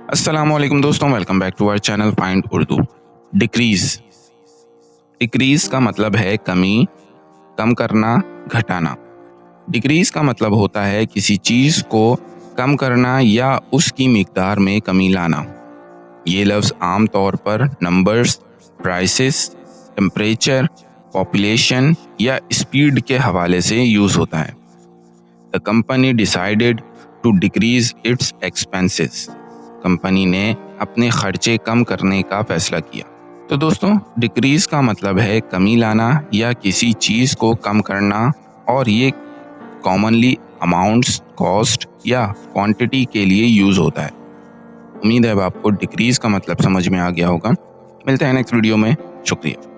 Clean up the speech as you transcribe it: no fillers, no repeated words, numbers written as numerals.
अस्सलामुअलैकुम दोस्तों, welcome back to our channel find Urdu. Decrease decrease का मतलब है कमी, कम करना, घटाना। डिक्रीज का मतलब होता है किसी चीज को कम करना या उसकी मिकदार में कमी लाना। ये लफ्ज आम तौर पर नंबर्स, प्राइसेस, टेम्परेचर, पॉपुलेशन या स्पीड के हवाले से यूज होता है। The company decided to decrease its expenses. Company ने अपने खर्चे कम करने का फैसला किया। तो दोस्तों, डिक्रीज का मतलब है कमी लाना या किसी चीज को कम करना, और ये कॉमनली अमाउंट्स, कॉस्ट या क्वांटिटी के लिए यूज होता है। उम्मीद है अब आपको डिक्रीज का मतलब समझ में आ गया होगा। मिलते हैं नेक्स्ट वीडियो में। शुक्रिया।